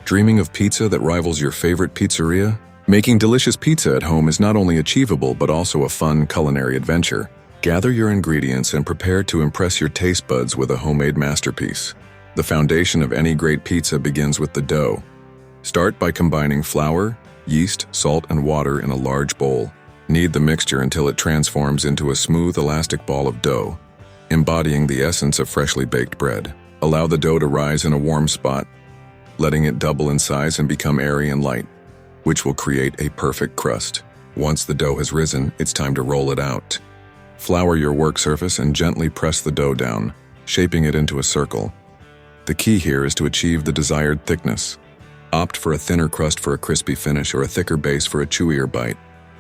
Dreaming of pizza that rivals your favorite pizzeria? Making delicious pizza at home is not only achievable but also a fun culinary adventure. Gather your ingredients and prepare to impress your taste buds with a homemade masterpiece. The foundation of any great pizza begins with the dough. Start by combining flour, yeast, salt, and water in a large bowl. Knead the mixture until it transforms into a smooth, elastic ball of dough, embodying the essence of freshly baked bread. Allow the dough to rise in a warm spot, letting it double in size and become airy and light, which will create a perfect crust. Once the dough has risen, it's time to roll it out. Flour your work surface and gently press the dough down, shaping it into a circle. The key here is to achieve the desired thickness. Opt for a thinner crust for a crispy finish or a thicker base for a chewier bite.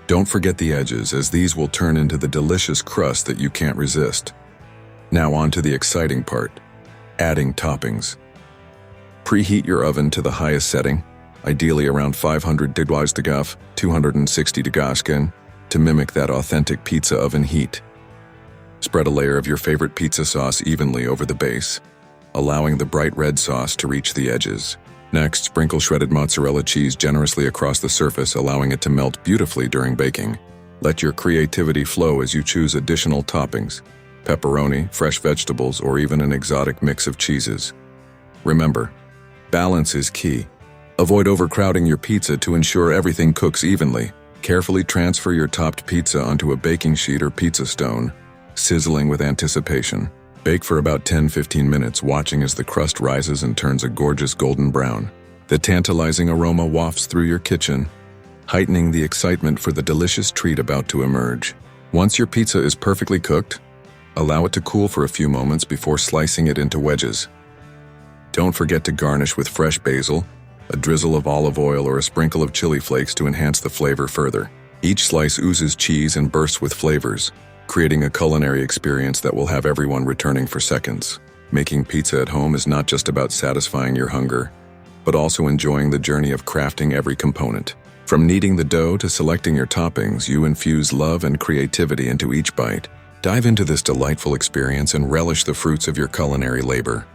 Don't forget the edges, as these will turn into the delicious crust that you can't resist. Now on to the exciting part, adding toppings. Preheat your oven to the highest setting, ideally around 500 degrees 260 degrees, to mimic that authentic pizza oven heat. Spread a layer of your favorite pizza sauce evenly over the base, allowing the bright red sauce to reach the edges. Next, sprinkle shredded mozzarella cheese generously across the surface, allowing it to melt beautifully during baking. Let your creativity flow as you choose additional toppings: pepperoni, fresh vegetables, or even an exotic mix of cheeses. Remember, balance is key. Avoid overcrowding your pizza to ensure everything cooks evenly. Carefully transfer your topped pizza onto a baking sheet or pizza stone, sizzling with anticipation. Bake for about 10-15 minutes, watching as the crust rises and turns a gorgeous golden brown. The tantalizing aroma wafts through your kitchen, heightening the excitement for the delicious treat about to emerge. Once your pizza is perfectly cooked, allow it to cool for a few moments before slicing it into wedges. Don't forget to garnish with fresh basil, a drizzle of olive oil, or a sprinkle of chili flakes to enhance the flavor further. Each slice oozes cheese and bursts with flavors, creating a culinary experience that will have everyone returning for seconds. Making pizza at home is not just about satisfying your hunger, but also enjoying the journey of crafting every component. From kneading the dough to selecting your toppings, you infuse love and creativity into each bite. Dive into this delightful experience and relish the fruits of your culinary labor.